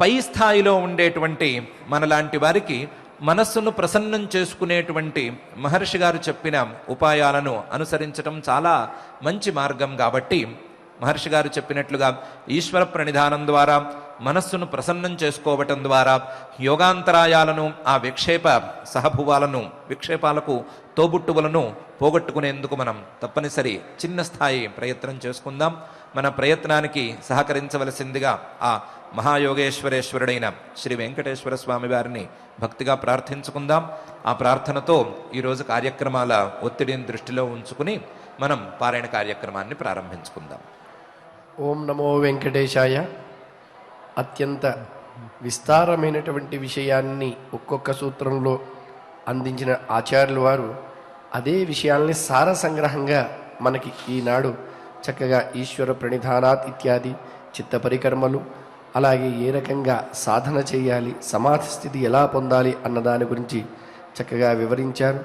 పై స్థాయిలో ఉండేటువంటి మనలాంటి వారికి మనస్సును ప్రసన్నం చేసుకునేటువంటి మహర్షి గారు చెప్పిన ఉపాయాలను అనుసరించటం చాలా మంచి మార్గం. కాబట్టి మహర్షి గారు చెప్పినట్లుగా ఈశ్వర ప్రణిధానం ద్వారా మనస్సును ప్రసన్నం చేసుకోవటం ద్వారా యోగాంతరాయాలను, ఆ విక్షేపాలకు తోబుట్టువులను పోగొట్టుకునేందుకు మనం తప్పనిసరి చిన్న స్థాయి ప్రయత్నం చేసుకుందాం. మన ప్రయత్నానికి సహకరించవలసిందిగా ఆ మహాయోగేశ్వరేశ్వరుడైన శ్రీ వెంకటేశ్వర స్వామి వారిని భక్తిగా ప్రార్థించుకుందాం. ఆ ప్రార్థనతో ఈరోజు కార్యక్రమాల ఒత్తిడిని దృష్టిలో ఉంచుకుని మనం పారాయణ కార్యక్రమాన్ని ప్రారంభించుకుందాం. ఓం నమో వెంకటేశాయ. అత్యంత విస్తారమైనటువంటి విషయాన్ని ఒక్కొక్క సూత్రంలో అందించిన ఆచార్యుల వారు అదే విషయాల్ని సార సంగ్రహంగా మనకి ఈనాడు చక్కగా ఈశ్వర ప్రణిధానాత్ ఇత్యాది చిత్త పరికర్మలు, అలాగే ఏ రకంగా సాధన చేయాలి, సమాధి స్థితి ఎలా పొందాలి అన్న దాని గురించి చక్కగా వివరించారు.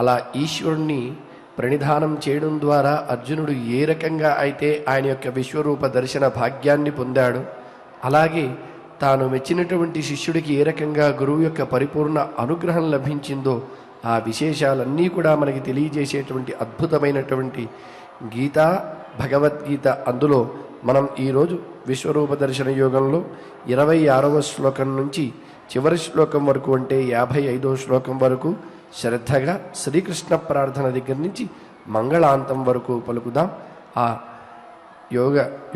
అలా ఈశ్వరుణ్ణి ప్రణిధానం చేయడం ద్వారా అర్జునుడు ఏ రకంగా అయితే ఆయన యొక్క విశ్వరూప దర్శన భాగ్యాన్ని పొందాడు, అలాగే తాను మెచ్చినటువంటి శిష్యుడికి ఏ రకంగా గురువు యొక్క పరిపూర్ణ అనుగ్రహం లభించిందో ఆ విశేషాలన్నీ కూడా మనకి తెలియజేసేటువంటి అద్భుతమైనటువంటి గీత, భగవద్గీత. అందులో మనం ఈరోజు విశ్వరూప దర్శన యోగంలో 26వ శ్లోకం నుంచి చివరి శ్లోకం వరకు అంటే 55వ శ్లోకం వరకు శ్రద్ధగా శ్రీకృష్ణ ప్రార్థన దగ్గర నుంచి మంగళాంతం వరకు పలుకుదాం. ఆ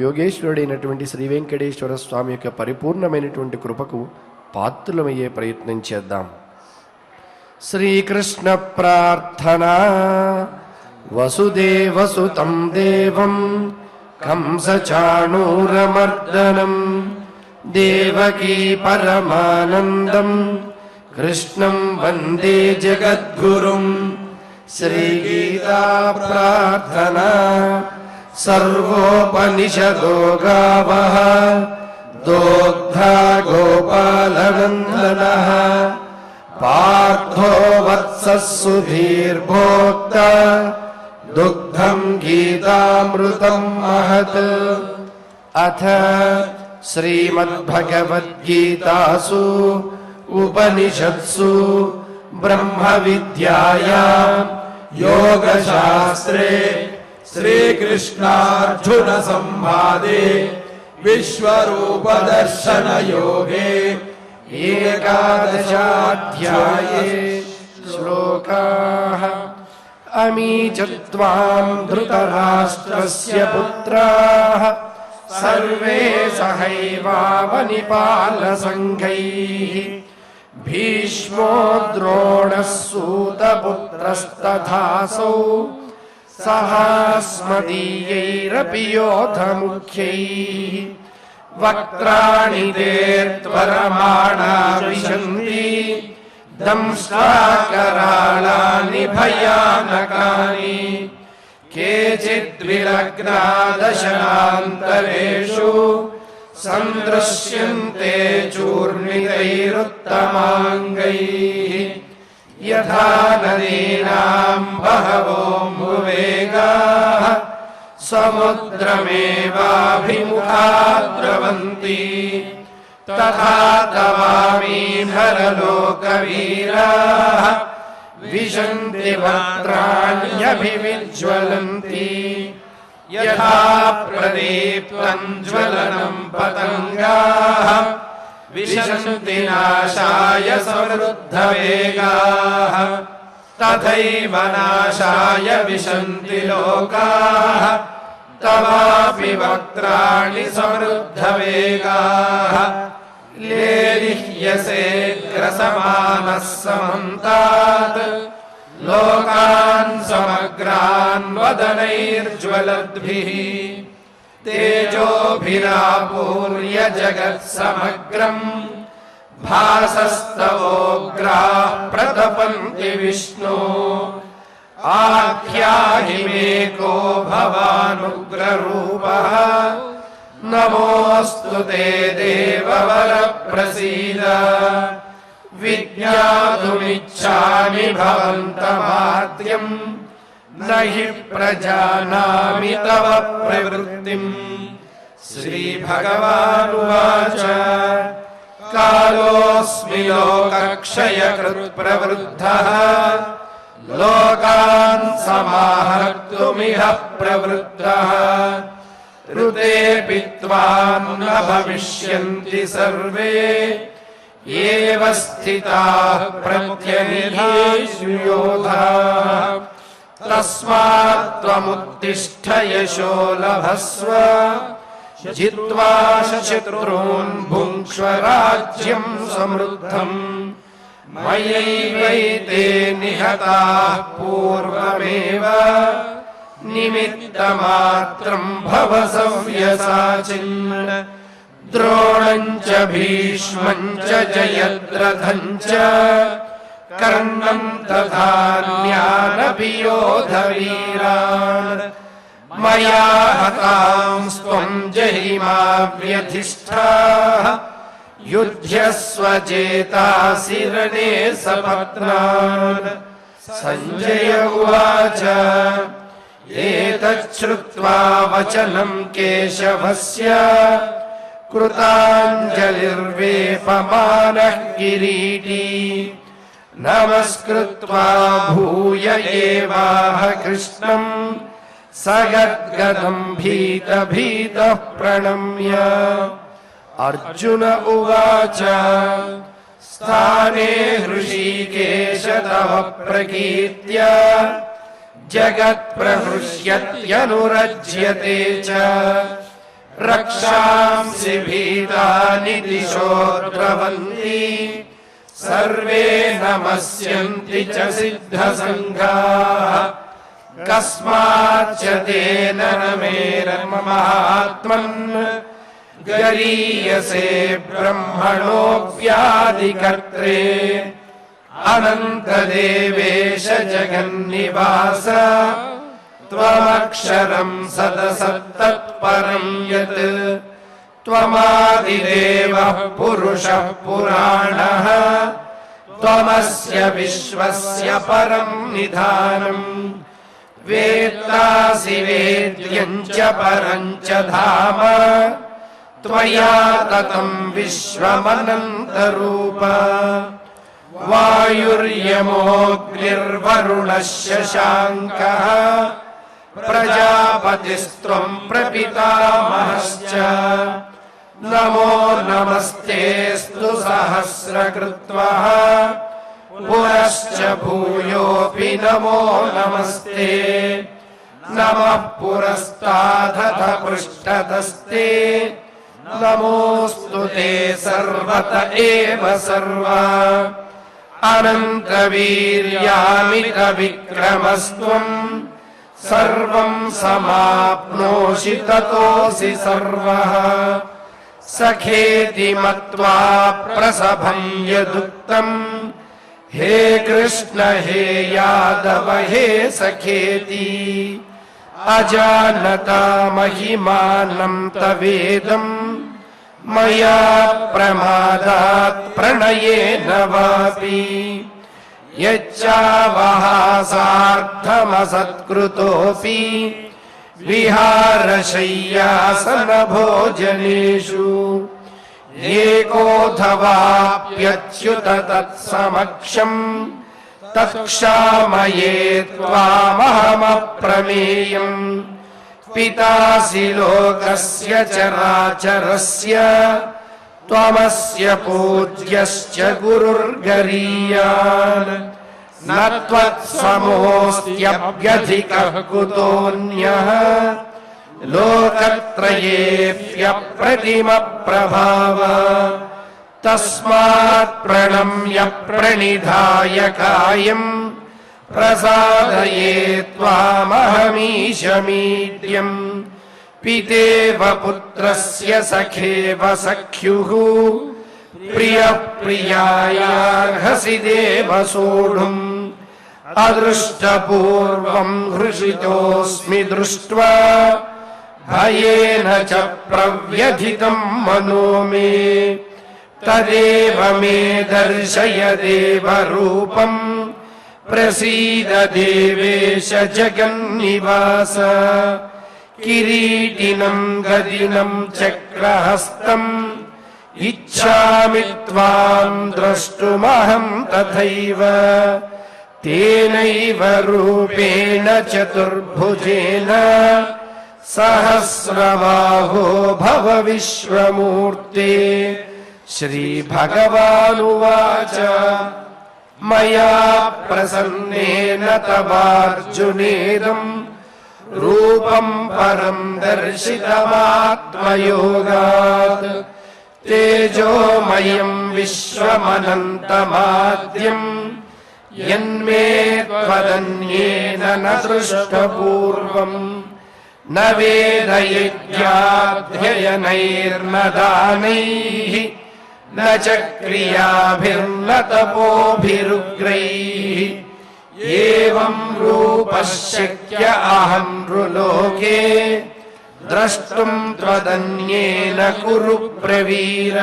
యోగేశ్వరుడైనటువంటి శ్రీ వెంకటేశ్వర స్వామి యొక్క పరిపూర్ణమైనటువంటి కృపకు పాత్రులమయ్యే ప్రయత్నం చేద్దాం. శ్రీకృష్ణ ప్రార్థన. వసుదేవసుతం దేవం కంసచాణూరమర్దనం దేవకీ పరమానందం కృష్ణం వందే జగద్గురుం. శ్రీగీతా ప్రార్థన. సర్వోపనిషదో గావః దోగ్ధా గోపాలనందనః పార్థో వత్సః సుధీర్భోక్తా దుగ్ధం గీతామృతం మహత్. అథ శ్రీమద్భగవద్గీతాసు ఉపనిషత్సు బ్రహ్మ విద్యాయాం योगशास्त्रे श्रीकृष्णार्जुन संवादे विश्वरूपदर्शन योगे ఏకాదశాధ్యాయే శ్లోకాః. అమీ చ త్వాం ధృతరాష్ట్రస్య పుత్రాః సర్వే సహైవావనిపాలసంఘైః భీష్మో ద్రోణః సూతపుత్రస్తథాసౌ సహాస్మదీయైరపి యోధముఖ్యైః వక్త్రాణి తే త్వరమాణా విశంతి దంష్ట్రాకరాళాని భయానకాని కేచిద్విలగ్నా దశనాంతరేషు సందృశ్యంతే చూర్ణితైరుత్తమాంగైః యథా నదీనాం బహవోऽంబువేగాః సముద్రమేవాభిముఖా ద్రవంతి తథా తవామి నరలోకవీరాః విశంతి వక్త్రాణ్యభివిజ్వలంతి యథా ప్రదీప్తం జ్వలనం పతంగాః విశంతి నాశాయ సమృద్ధవేగాః తథైవ నాశాయ విశంతి లోకాః తవాపి వక్త్రాణి సమృద్ధవేగాః లేలిహ్యసేగ్రసమానః సమంతాత్ లోకాన్ సమగ్రాన్ వదనైర్జ్వలద్భిః తేజోభిరాపూర్య జగత్సమగ్రం భాసస్తవోగ్రాః ప్రతపంతి విష్ణో ఆఖ్యాహి మే కో భవానుగ్రరూపః నమోऽस्तु తే దేవవర ప్రసీద విజ్ఞాతుమిచ్ఛామి భవంతమాద్యం నహి ప్రజానామి తవ ప్రవృత్తిం. శ్రీభగవానువాచ కాలోऽస్మి లోకక్షయకృత్ ప్రవృద్ధః లోకాన్ సమాహర్తుమిహ ప్రవృత్తః ఋతేపి త్వాం న భవిష్యంతి సర్వే ఏవ స్థితాః ప్రత్యనిధీషు యోధాః తస్మాత్ త్వముత్తిష్ఠ యశో లభస్వ जित्वा शत्रून् भुङ्क्ष्व राज्यं समृद्धम् मयैवैते निहताः पूर्वमेव निमित्तमात्रं भव सव्यसाचिन् द्रोणं च भीष्मं च जयद्रथं च कर्णं तथान्यानपि योधवीरान् मया हतांस्त्वं जहिमा व्यधिष्ठाः युध्यस्व चेतासि रणे सपत्नान् सञ्जय उवाच एतच्छ्रुत्वा वचनं केशवस्य कृताञ्जलिर्वेपमानः किरीटी नमस्कृत्वा भूय एवाह कृष्णम् सगद्गदं भीतः प्रणम्य अर्जुन उवाच स्थाने हृषीकेश तव प्रकीर्त्या जगत्प्रहृष्यत्यनुरज्यते च रक्षांसि भीतानि दिशो द्रवन्ति सर्वे नमस्यन्ति च सिद्धसङ्घाः कस्माच्च तेन न मेरन्महात्मन् गरीयसे ब्रह्मणोऽप्यादिकर्त्रे अनन्तदेवेश जगन्निवास त्वमक्षरं सदसत्तत्परं यत् त्वमादिदेवः पुरुषः पुराणः त्वमस्य विश्वस्य परं निधानम् वेत्तासि वेद्यं च परं च धाम त्वया ततं विश्वमनन्तरूप वायुर्यमोऽग्निर्वरुणः शशाङ्कः प्रजापतिस्त्वं प्रपितामहश्च नमो नमस्तेऽस्तु सहस्रकृत्वः पुनश्च भूयोऽपि नमो नमस्ते नमः पुरस्तादथ पृष्ठतस्ते नमोऽस्तु ते सर्वत एव सर्वा अनन्तवीर्यामितविक्रमस्त्वम् सर्वं समाप्नोषि ततोऽसि सर्वः सखेति मत्वा प्रसभं यदुक्तम् हे कृष्ण हे यादव हे सखेति अजानता महिमानं तवेदम् मया प्रमादात् प्रणयेन वापि यच्चावहासार्थमसत्कृतोऽपि विहारशय्यासनभोजनेषु एकोऽथवाप्यच्युत तत्समक्षम् तत्क्षामये त्वामहमप्रमेयम् पितासि लोकस्य चराचरस्य त्वमस्य पूज्यश्च गुरुर्गरीयान् न त्वत्समोऽस्त्यप्यधिकः कुतोऽन्यः लोकत्रयेऽप्यप्रतिमप्रभाव तस्मात् प्रणम्य प्रणिधाय कायम् प्रसादये त्वामहमीशमीड्यम् पितेव पुत्रस्य सखेव सख्युः प्रियः प्रियायार्हसि देव सोढुम् अदृष्टपूर्वम् हृषितोऽस्मि दृष्ट्वा भयेन च प्रव्यथितं मनो मे तदेव मे दर्शय देवरूपम् प्रसीद देवेश जगन्निवास किरीटिनं गदिनं चक्रहस्तम् इच्छामि त्वां द्रष्टुमहं तथैव तेनैव रूपेण चतुर्भुजेन सहस्रबाहो भव विश्वमूर्ते श्रीभगवानुवाच मया प्रसन्नेन तवार्जुनेदम् रूपं परं दर्शितमात्मयोगात् तेजोमयं विश्वमनन्तमाद्यम् यन्मे त्वदन्येन न दृष्टपूर्वम् न वेदयज्ञाध्ययनैर्न दानैः न च क्रियाभिर्न तपोभिरुग्रैः एवं रूपः शक्य अहं नृलोके द्रष्टुं त्वदन्येन कुरु ब्रवीर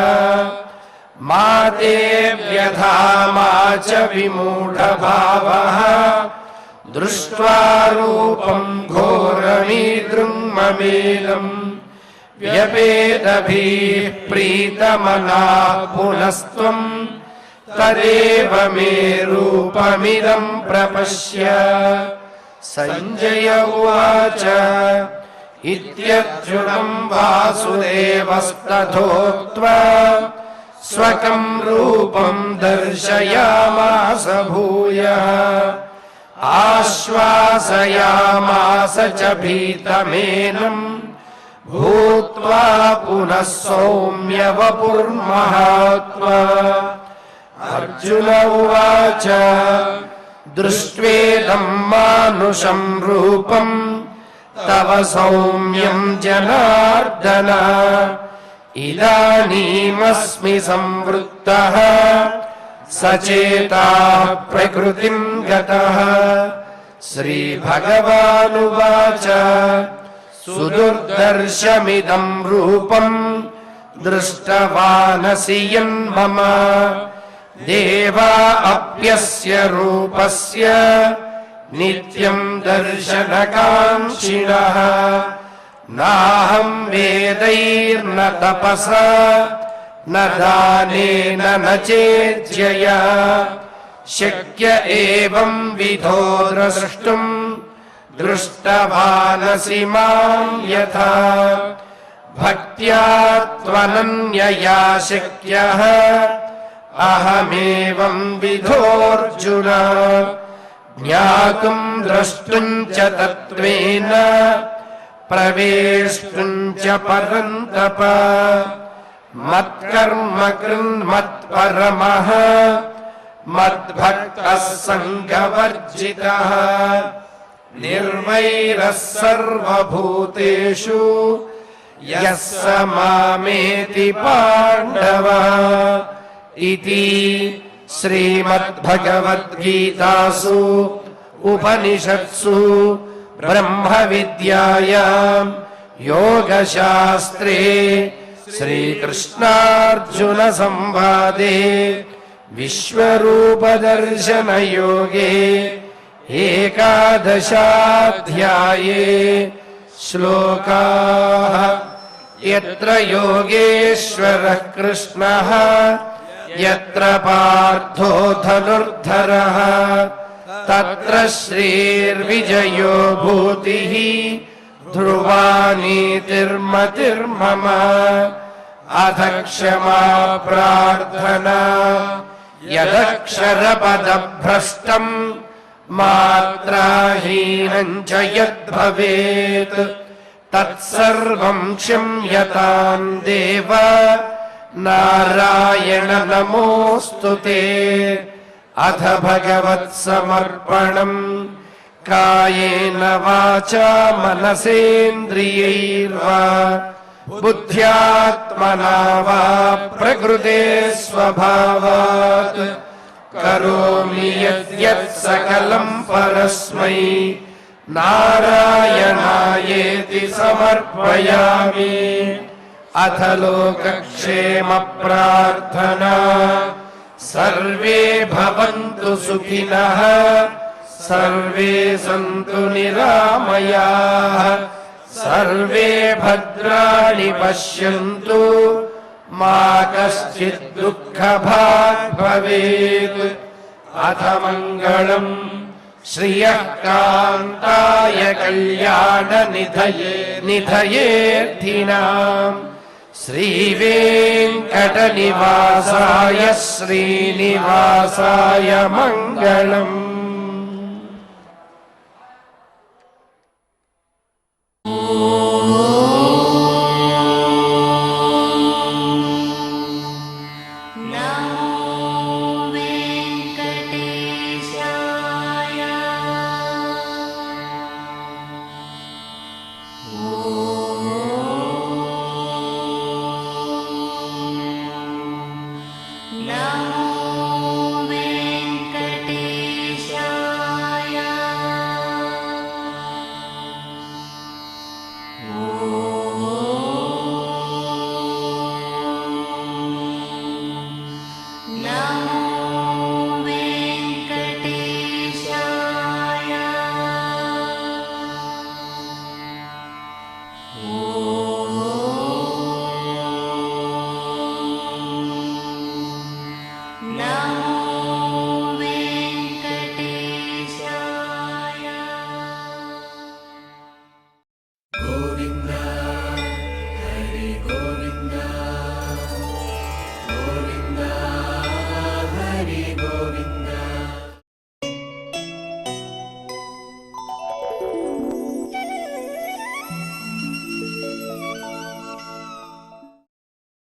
मा ते व्यथा मा च विमूढभावः दृष्ट्वा रूपं घोरमीदृङ्ममेलम् व्यपेतभिः प्रीतमनाः पुनस्त्वम् तदेव मे रूपमिदं प्रपश्य सञ्जय उवाच इत्यर्जुनं वासुदेवस्तथोक्त्वा स्वकं रूपं दर्शयामास भूयः आश्वासयामास च भीतमेनं भूत्वा पुनः सौम्य वपुर्महात्मा अर्जुन उवाच दृष्ट्वेदं मानुषं रूपं तव सौम्यं जनार्दन इदानीमस्मि संवृत्तः सचेताः प्रकृतिं गतः श्रीभगवानुवाच सुदुर्दर्शमिदं रूपं दृष्टवानसि यन्मम देवा अप्यस्य रूपस्य नित्यं दर्शनकाङ्क्षिणः नाहं वेदैर्न तपसा न दानेन न चेज्यया शक्य एवं विधो द्रष्टुं दृष्टवानसि मां यथा भक्त्या त्वनन्यया शक्यः अहमेवं विधोऽर्जुन ज्ञातुं द्रष्टुं च तत्त्वेन प्रवेष्टुं च परन्तप मत्कर्म कृन्मत्परमः मद्भक्तः सङ्गवर्जितः निर्वैरः सर्वभूतेषु यः स मामेति पाण्डव इति श्रीमद्भगवद्गीतासु उपनिषत्सु ब्रह्मविद्यायां योगशास्त्रे श्रीकृष्णार्जुनसंवादे विश्वरूपदर्शनयोगे एकादशाध्याये श्लोकाः यत्र योगेश्वरः कृष्णः यत्र पार्थो धनुर्धरः तत्र श्रीर्विजयो भूतिः ध्रुवा नीतिर्मतिर्मम अथ क्षमा प्रार्थना यदक्षरपदभ्रष्टं मात्राहीनं च यद्भवेत् तत्सर्वं क्षम्यतां देव नारायण नमोऽस्तु ते अथ भगवत्समर्पणम् कायेन वाचा मनसेन्द्रियैर्वा बुद्ध्यात्मना वा प्रकृते स्वभावात् करोमि यद्यत् सकलं परस्मै नारायणायेति समर्पयामि अथ लोकक्षेम प्रार्थना सर्वे भवन्तु सुखिनः सर्वे सन्तु निरामयाः सर्वे भद्राणि पश्यन्तु मा कश्चित् दुःखभाग् भवेत् अथ मङ्गलम् श्रियः कान्ताय कल्याणनिधयेऽर्थिनाम् श्रीवेङ्कटनिवासाय श्रीनिवासाय मङ्गलम्। ॐ